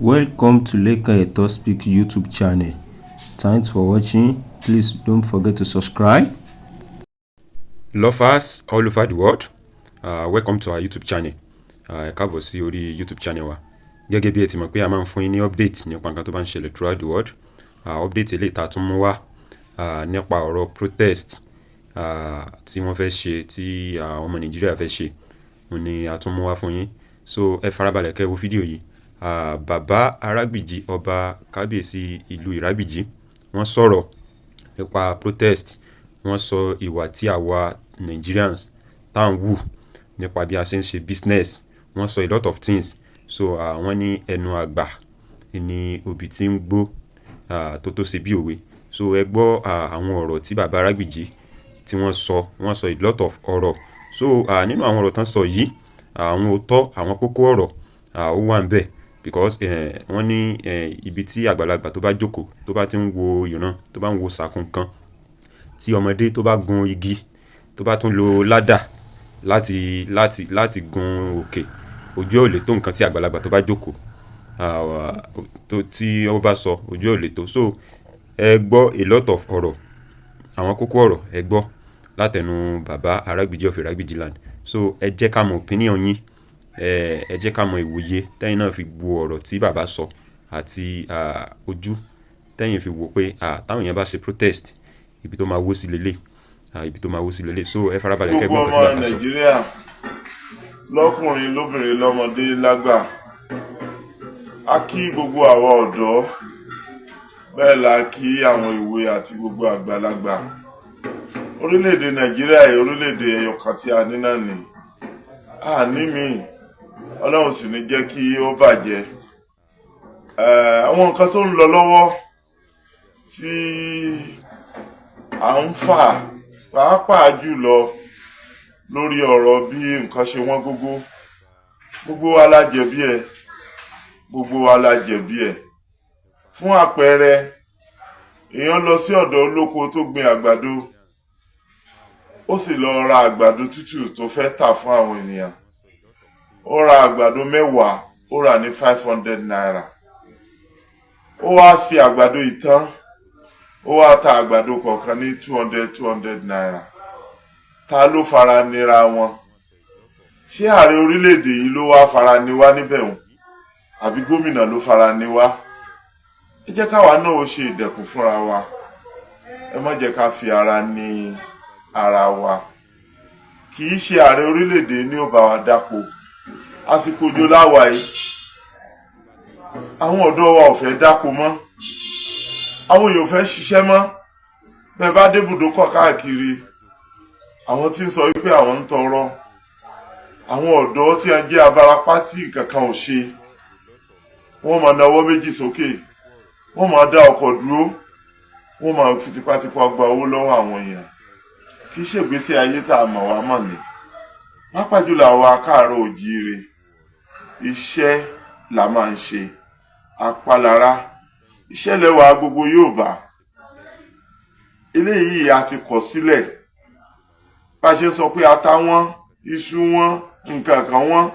Welcome to Leka Eto Speak YouTube channel. Thanks for watching. Please don't forget to subscribe. Lovers all over the world, welcome to our YouTube channel. Ẹ káàbọ̀ sí orí YouTube channel wa. Gẹ́gẹ́ bí ẹ ti mọ̀ pé a máa ń fún yín ní update nípa nǹkan tó bá ń ṣẹlẹ̀ throughout the world. Update eléyìí tá tún mú wá nípa ọ̀rọ̀ protest tí wọ́n fẹ́ ṣe, tí ọmọ Nàìjíríà fẹ́ ṣe, òun ni a tún mú wá fún yín. So ẹ farabalẹ̀ kẹ́ wo fídíò yìí. Bàbá Arágbìjí, ọba kábíyèsí ìlú Ìrágbìjí, wọ́n sọ̀rọ̀ nípa protest. Wọ́n sọ ìwà tí àwa Nigerians tá ń wù nípa bí a ṣe ń ṣe business. Wọ́n sọ a lot of things. So wọ́n ní ẹnu àgbà ni òbí tí ń gbó tó ṣe bí òwe. So ẹ gbọ́ àwọn ọ̀rọ̀ tí bàbá Arágbìjí tí wọ́n sọ a lot of ọ̀rọ̀. So nínú àwọn ọ̀rọ̀ tán sọ yìí, àwọn òótọ́, àwọn kókó ọ̀rọ̀ ó wà ń bẹ̀. Because wọ́n ní ibi tí àgbàlagbà tó bá jókòó, tó bá ti ń wo ìran, tó bá ń wo sàkún kan, tí ọmọdé tó bá gun igi, tó bá tún lo ládà láti gun òkè, ojú ò lè tó nǹkan tí àgbàlagbà tó bá jókòó tí ó bá sọ, ojú ò lè tó. So ẹ gbọ́ a lot of ọ̀rọ̀, àwọn kókó ọ̀rọ̀ ẹ gbọ́ látẹnu bàbá Arágbìjí of Ìrágbìjí land. So ẹ jẹ́ ká mọ opinion yín, ẹ jẹ́ ká mọ ìwòye tẹ́yin náà fi wo ọ̀rọ̀ tí bàbá sọ àti ojú tẹ́yin fi wò pé táwọn èèyàn bá ṣe protest, ibi tó máa wó sí lélẹ̀, ibi tó máa wó sí lélẹ̀. So ẹ farabalẹ̀ kẹ́ gbọ́ nǹkan tí bàbá sọ. Gbogbo ọmọ Nàìjíríà, lọ́kùnrin lóbìnrin lọ́mọdé lágbà, a kí gbogbo àwa ọ̀dọ́, bẹ́ẹ̀ la kí àwọn ìwé àti gbogbo àgbàlagbà. Orílẹ̀-èdè Nàìjíríà yìí, orílẹ̀-èdè ẹyọkan tí a ní náà ni, àní mi, Ọlọ́run sì ní jẹ́ kí ó bàjẹ́. Àwọn nǹkan tó ń lọ lọ́wọ́ tí à ń fà, pàápàá jùlọ lórí ọ̀rọ̀ bí nǹkan ṣe wọ́n gógó, gbogbo wa la jẹ̀bi ẹ̀, gbogbo wa la jẹ̀bi ẹ̀. Fún àpẹẹrẹ, èèyàn lọ sí ọ̀dọ̀ olóko tó gbin àgbàdo, ó sì lọ ra àgbàdo tútù tó fẹ́ tà fún àwọn ènìyàn. Ó ra àgbàdo 10, ó rà ní 500 naira. Ó wá sí àgbàdo ìtàn, ó wá ta àgbàdo kọ̀ọ̀kan ní 200 naira. Ta ló fara nira wọn? Ṣé ààrẹ orílẹ̀-èdè yìí ló wá fara ni wá níbẹ̀ hùn? Àbí gómìnà ló fara ni wá? Ẹ jẹ́ káwa náà ó ṣe ìdẹ̀kùn fúnra wa. Ẹ má jẹ́ ká fi ara ni ara wa. Kì í ṣe ààrẹ orílẹ̀-èdè ní ó bá wa dáko. Àsìkò òjò láwa yìí, àwọn ọ̀dọ́ wa ò fẹ́ dáko mọ́, àwọn èèyàn ò fẹ́ ṣiṣẹ́ mọ́. Bẹ́ẹ̀ bá dé ibùdókọ̀ káàkiri, àwọn tí ń sọ wípé àwọn ń tọrọ, àwọn ọ̀dọ́ tí a jẹ́ abarapá tí nǹkankan ò ṣe, wọ́n máa nawọ́ méjì sókè, wọ́n máa dá ọkọ̀ dúró, wọ́n máa fi tipátipá gba owó lọ́wọ́ àwọn èèyàn. Kì í ṣègbésí ayé tá a mọ̀ wá mọ̀ ní. Pàápàá jùlọ àwa káàárọ̀ oòjíire, iṣẹ́ la máa ń ṣe, apálára, iṣẹ́ lẹwà gbogbo Yorùbá. Eléyìí a ti kọ̀ sílẹ̀. Bá ṣe sọ pé ata wọn, iṣu wọn, nǹkan kan wọn,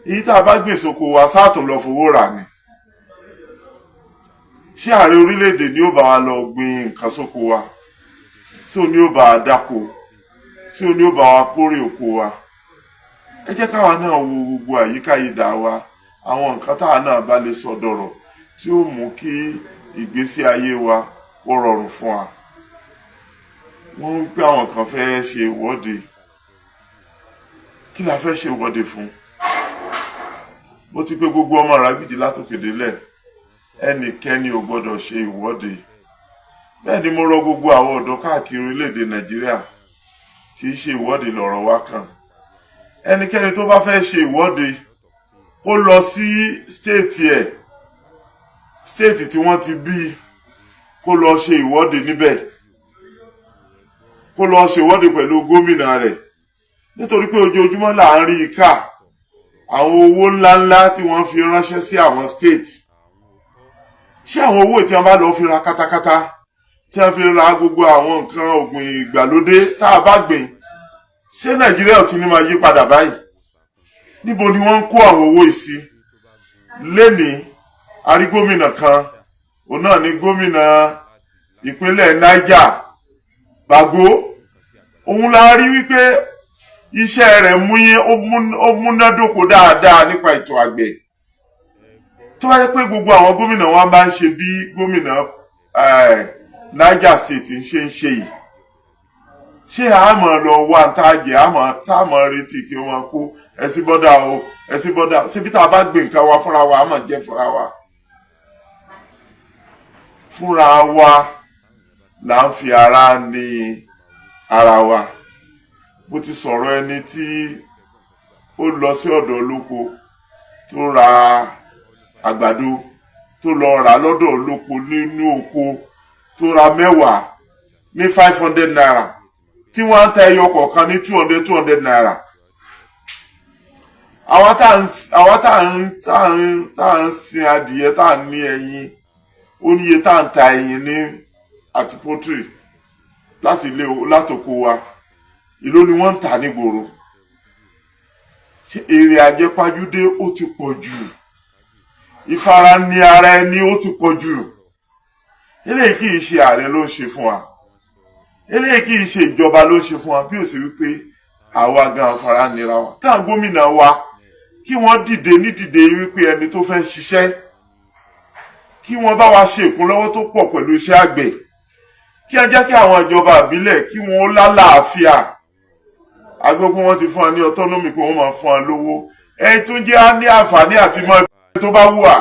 èyí tá a bá gbìn sóko wa sáàtún lọ fowó rà ni. Ṣé ààrẹ orílẹ̀-èdè ni ó bá wa lọ gbìn nǹkan sóko wa? Ṣé ó ní ó bá wa dáko? Ṣé ó ní ó bá wa kórè oko wa? Ẹ jẹ́ káwa náà wo gbogbo àyíká ìdá wa, àwọn nǹkan táwa náà bá lè sọ dọ̀rọ̀ tí ó mú kí ìgbésí ayé wa kó rọrùn fún wa. Wọ́n ń pé àwọn kan fẹ́ ṣe ìwọ́de. Kí la fẹ́ ṣe ìwọ́de fún? Mo ti pé gbogbo ọmọ Ìrágbìjí látòkè délẹ̀, ẹnikẹ́ni ò gbọ́dọ̀ ṣe ìwọ́de. Bẹ́ẹ̀ ni mo rọ gbogbo àwọn ọ̀dọ́ káàkiri orílẹ̀-èdè Nàìjíríà, kì í ṣe ìwọ́de lọ̀rọ̀ wa kàn. Ẹnikẹ́ni tó bá fẹ́ ṣe ìwọ́de, kó lọ sí stéètì ẹ̀, stéètì tí wọ́n ti bí, kó lọ ṣe ìwọ́de níbẹ̀, kó lọ ṣe ìwọ́de pẹ̀lú gómìnà rẹ̀. Nítorí pé ojoojúmọ́ là ń rí ìkà àwọn owó ńláńlá tí wọ́n fi ránṣẹ́ sí àwọn stéètì. Ṣé àwọn owó tí wọ́n bá lọ fi ra katakata, tí wọ́n fi ra gbogbo àwọn nǹkan ọ̀gbìn ìgbàlódé tá a bá gbìn, ṣé Nàìjíríà ò ti ní máa yí padà báyìí? Níbo ni wọ́n ń kó àwọn owó yìí sí? Lénìí a rí gómìnà kan òun náà ní gómìnà ìpínlẹ̀ Niger Bago. Òun la rí wípé iṣẹ́ rẹ̀ ó múnádóko dáadáa nípa ètò àgbẹ̀. Tó bá yẹ pé gbogbo àwọn gómìnà wa bá ń ṣe bí gómìnà Niger State ń ṣe yìí, ṣé àmọ́ lọ wá táàjẹ̀ táàmọ́ retí kí wọ́n kó ẹsí bọ́dà síbi tá a bá gbé nǹkan wa fúnra wa àmọ́ jẹ́ fúnra wa là ń fi ara ní ara wa. Bó ti sọ̀rọ̀ ẹni tí ó lọ sí ọ̀dọ̀ olóko tó ra àgbàdo tó lọ rà lọ́dọ̀ olóko nínú oko tó ra 10 ní 500 naira tí wọ́n ń ta ẹyọ kọ̀ọ̀kan ní 200 naira. Àwọn tá ń sin adìyẹ tá ń ní ẹyin ó níye tá ń ta ẹyin ní àti poultry látòkó wa ìlú ni wọ́n ń tà nígboro. Èrè àjẹpajúdé ó ti pọ̀ jù, ìfarani ara ẹni ó ti pọ̀ jù. Eléyìí kì í ṣe ààrẹ ló ń ṣe fún wa, eléyìí kì í ṣe ìjọba ló ń ṣe fún wa, bí ó ṣe wípé àwa gan fara nira wa. Tá gómìnà wa kí wọ́n dìde nídìde wípé ẹni tó fẹ́ ṣiṣẹ́ kí wọ́n bá wa ṣe ìkúnlọ́wọ́ tó pọ̀ pẹ̀lú iṣẹ́ àgbẹ̀, kí ẹ jẹ́ kí àwọn ìjọba ìbílẹ̀ kí wọ́n lálàáfíà. Agbègbè wọn ti fún wa ní autonomy pé wọ́n máa fún wa lówó, ẹni tó jẹ́ á ní àǹfààní àti mọ ẹni tó bá wù wá.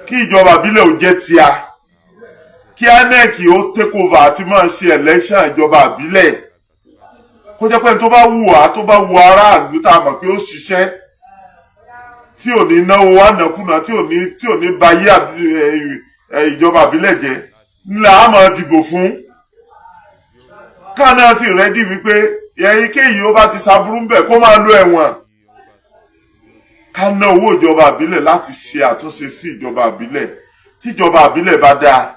Kí ìjọba ìbílẹ̀ ò jẹ́ tíá, kí INEC ó take over àti máa ṣe election ìjọba ìbílẹ̀, kó jẹ́ pé ẹni tó bá wù wá tó bá wù aráàlú tá a mọ̀ pé ó ṣiṣẹ́ tí ò ní náwó wá nàkúnà tí ò ní bayé ìjọba ìbílẹ̀ jẹ́ ńlá á máa dìbò fún. Káà sì rẹ́dí wípé èyíkéyìí ó bá ti ṣaburú ń bẹ̀ kó máa lo ẹ̀wọ̀n. Ká ná owó ìjọba ìbílẹ̀ láti ṣe àtúnṣe sí ìjọba ìbílẹ̀. Tí ìjọba ìbílẹ̀ bá dáa,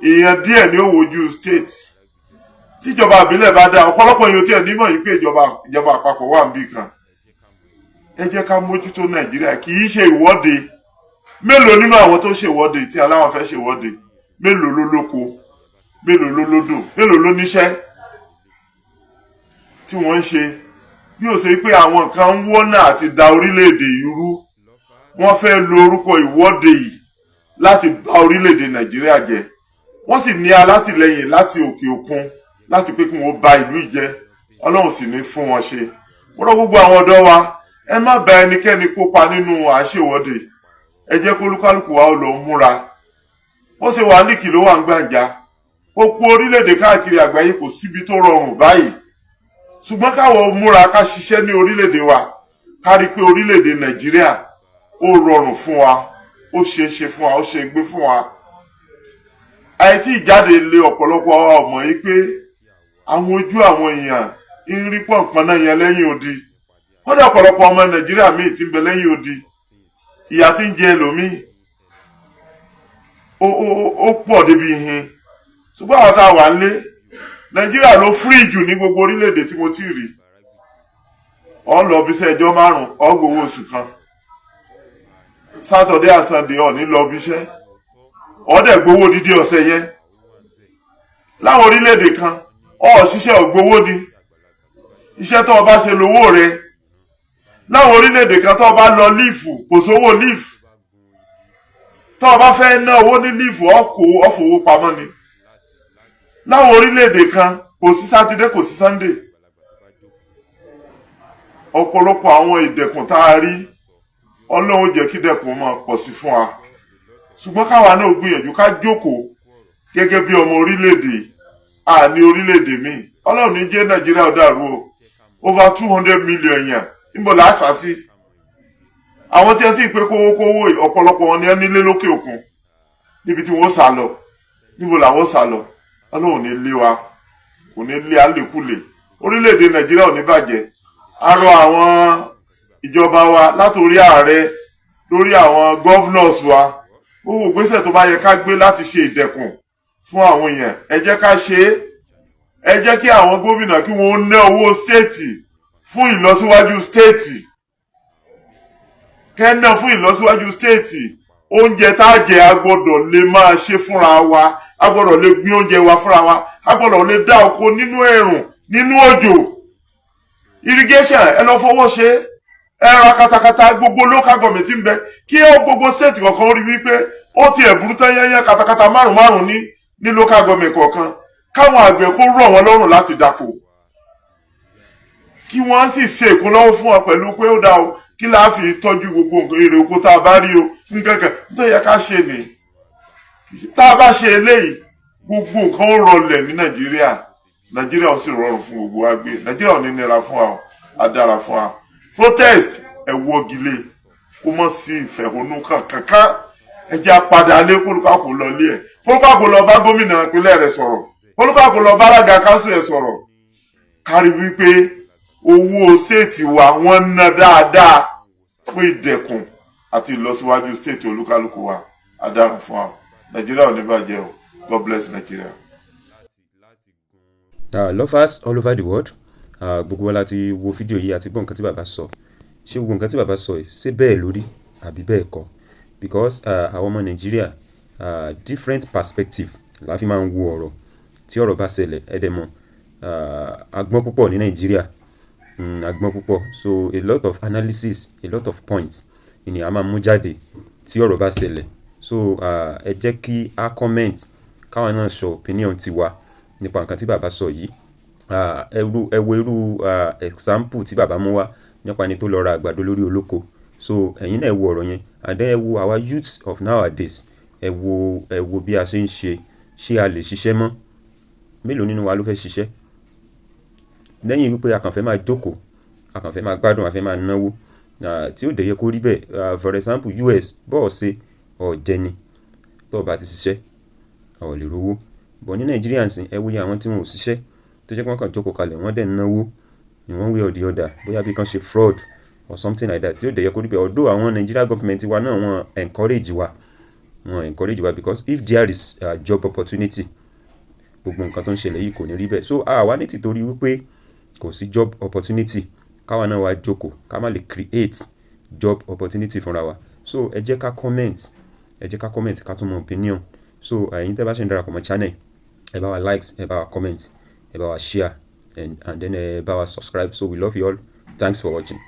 èèyàn díẹ̀ ní ó wojú state. Tí ìjọba ìbílẹ̀ bá dáa, ọ̀pọ̀lọpọ̀ èèyàn tí ẹ̀ nímọ̀ yìí pé ìjọba àpapọ̀ wà níbì kan. Ẹ jẹ́ ká mójútó Nàìjíríà, kì í ṣe ìwọ́de. Mélòó nínú àwọn tó ṣe ìwọ́de tí aláwọ̀ fẹ́ ṣe ìwọ́de? Mélòó ló lóko? Mélòó ló lódò? Mélòó ló níṣẹ́ tí wọ́n ń ṣe? Bí ó ṣe pé àwọn kan ń wọ́nà àti da orílẹ̀-èdè yìí rú, wọ́n fẹ́ lo orúkọ ìwọ́de yìí láti bà orílẹ̀-èdè Nàìjíríà jẹ́. Wọ́n sì ní alátìlẹyìn láti òkè òkun láti pé kí wọ́n bà ìlú yìí jẹ́. Ọlọ́run sì ní fún wọn ṣe. Mo rọ̀ gbogbo àwọn ọ̀dọ́ wa, ẹ má bá ẹnikẹ́ni kópa nínú àṣewọ́de. Ẹ jẹ́ kó olúkálùkù wa ó lọ múra. Ó ṣe wà ní kìló wà ń gbàǹjà. Gbogbo orílẹ̀-èdè káàkiri àgbáyé kò síbi tó rọrùn báyìí. Ṣùgbọ́n káwọ́ múra ká ṣiṣẹ́ ní orílẹ̀-èdè wa, ká rí pé orílẹ̀-èdè Nàìjíríà ó rọrùn fún wa, ó ṣe é ṣe fún wa, ó ṣe é gbé fún wa. Àìtí ìjáde lé ọ̀pọ̀lọpọ̀ ọmọ yìí pé àwọn ojú àwọn èèyàn ń rí pọ̀npọ̀n náà yẹn lẹ́yìn odi. Kódà ọ̀pọ̀lọpọ̀ ọmọ Nàìjíríà míì ti ń bẹ lẹ́yìn odi. Ìyà tí ń jẹ ẹlòmíì ó pọ̀ débi ìhìn. Ṣùgbọ́n àwọn tá a wà nílé, Nàìjíríà ló free jù ní gbogbo orílẹ̀-èdè tí mo ti rí. Ó lọ bí iṣẹ́ ẹjọ́ 5, ó gbowó oṣù kan. Saturday and Sunday ó ní lọ bí iṣẹ́. Ó dẹ̀ gbowó dídí ọ̀sẹ̀ yẹn. Láwọn orílẹ̀-èdè kan, ó ṣiṣẹ́ ó gbowó ni. Iṣẹ́ tó bá ṣe lówó rẹ̀. Láwọn orílẹ̀-èdè kan tó bá lọ líìfù, kò sówó líìfù. Tó bá fẹ́ ná owó ní líìfù, ó fowó pamọ́ ni. Láwọn orílẹ̀-èdè kan kò sí sátidé kò sí sunday. Ọ̀pọ̀lọpọ̀ àwọn ìdẹ̀kùn tá a rí, Ọlọ́run jẹ́ kí dẹ̀kùn máa pọ̀ sí fún wa. Ṣùgbọ́n káwa náà gbìyànjú ká jókòó gẹ́gẹ́ bí ọmọ orílẹ̀-èdè àní orílẹ̀-èdè míì. Ọlọ́run ní jẹ́ Nàìjíríà ó dàrú o. Over 200 million èèyàn níbo là á sá sí. Àwọn tí ẹ sì pé kówó ọ̀pọ̀lọpọ̀ wọn ni ẹ nílé lókè òkun níbi tí wọ́n sá lọ. Níbo làwọn sá lọ? Ọlọ́run ní lé wa, kò ní lé àlékúlè. Orílẹ̀-èdè Nàìjíríà ò ní bàjẹ́. A rọ àwọn ìjọba wa látòrí ààrẹ lórí àwọn governors wa, gbogbo ìgbésẹ̀ tó bá yẹ ká gbé láti ṣe ìdẹ̀kùn fún àwọn èèyàn, ẹ jẹ́ ká ṣe é. Ẹ jẹ́ kí àwọn gómìnà kí wọ́n ná owó stéètì fún ìlọsíwájú stéètì. kẹ́nà fún ìlọsíwájú stéètì. Oúnjẹ tá a jẹ a gbọ́dọ̀ lè máa ṣe fúnra wa, a gbọ́dọ̀ lè gbin oúnjẹ wa fúnra wa, a gbọ́dọ̀ lè dá oko nínú ẹ̀rùn nínú òjò. Irrigation ẹ lọ fọwọ́ ṣe, ẹ ra katakata gbogbo local government ń bẹ kí ó gbogbo state kọ̀ọ̀kan rí wípé ó ti ẹ̀bùrú tán yẹ́yẹ́ katakata márùn-ún ní local government kọ̀ọ̀kan, káwọn àgbẹ̀ kó rọ̀ wọ́n lọ́rùn láti dáko, kí wọ́n sì ṣe ìkúnlọ́wọ́ fún wọn pẹ̀lú pé ó dá o kí la fi tọ́jú gbogbo nǹkan èrè oko tá a bá rí o nǹkankan tó yẹ ká ṣe ni. Tá a bá ṣe eléyìí gbogbo nǹkan ó rọlẹ̀ ní Nàìjíríà ó sì rọrùn fún gbogbo wa gbé. Nàìjíríà ò ní nira fún wa, á dára fún wa. Protest ẹ wọ́gilé kó mọ̀ sí ìfẹ̀hónú kankan, ẹ jẹ́ apàdà lé kólúkàkó lọ lé ẹ̀, kólúkàkó lọ bá gómìnà ìpínlẹ̀ rẹ̀ sọ̀rọ̀, kólúkàkó lọ bá alága kánsù ẹ̀ sọ̀rọ̀, kárí wípé owó stéètì wa wọ́n ná dáadáa fún ìdẹ̀kùn àti ìlọsíwájú stéètì olúkálùkù wa, á dára fún wa. Nàìjíríà ò ní bàjẹ́ o. God bless Nigeria. Lovers all over the world, gbogbo wa láti wo fídíò yìí àti gbọ́ nǹkan tí bàbá sọ. Ṣé gbogbo nǹkan tí bàbá sọ yìí ṣé bẹ́ẹ̀ lórí àbí bẹ́ẹ̀ kọ́? Because àwọn ọmọ Nàìjíríà different perspective la fi máa ń wo ọ̀rọ̀ tí ọ̀rọ̀ bá ṣẹlẹ̀. Ẹ̀dẹ̀mọ̀ agbọ́n púpọ̀ ní Nàìjíríà, agbọ́n púpọ̀, so a lot of analysis, a lot of points ni a máa mú jáde tí ọ̀rọ̀ bá ṣẹlẹ̀. So ẹ jẹ́ kí a comment káwọn náà sọ opinion tiwa nípa nǹkan tí bàbá sọ yìí. Ẹ wo irú example tí bàbá mú wá nípa ẹni tó lọ ra àgbàdo lórí olóko. So ẹ̀yin náà ẹ wo ọ̀rọ̀ yẹn, and then ẹ wo our youths of nowadays, ẹ wo bí a ṣe ń ṣe a lè ṣiṣẹ́ mọ́? Mélòó nínú wa ló fẹ́ ṣiṣẹ́? Lẹ́yìn wípé a kàn fẹ́ máa jókòó, a kàn fẹ́ máa gbádùn, a fẹ́ máa náwó, tí ó dẹ̀ yẹ kó rí bẹ́ẹ̀. For example US bọ́ọ̀ ṣe ọ̀jẹ̀ ni tó bá ti ṣiṣẹ́ ọ̀ lè rówó. But ní Nàìjíríà nsìn ẹ wo iye àwọn tí wọn ò ṣiṣẹ́ tó jẹ́ pé wọ́n kàn jókòó kalẹ̀ wọ́n dẹ̀ náwó in one way or the other, bóyá bí kan ṣe fraud or something like that, tí ó dẹ̀ yẹ kó rí bẹ́ẹ̀. Although àwọn Nigeria government wa náà wọ́n encourage wa because if there is job opportunity, gbogbo nǹkan tó ń ṣẹlẹ̀ yìí kò ní rí bẹ́ẹ̀. So àwa ní tìtorí wípé kò sí job opportunity káwa náà wá jókòó ká má lè create job opportunity fúnra wa. So ẹ jẹ́ ká comment ká tún mọ opinion. So ẹ̀yin tẹ́ bá ṣe ń darapọ̀ mọ́ channel, ẹ bá wa likes, ẹ bá wa comment, ẹ bá wa share, and then ẹ bá wa subscribe. So we love you all. Thanks for watching.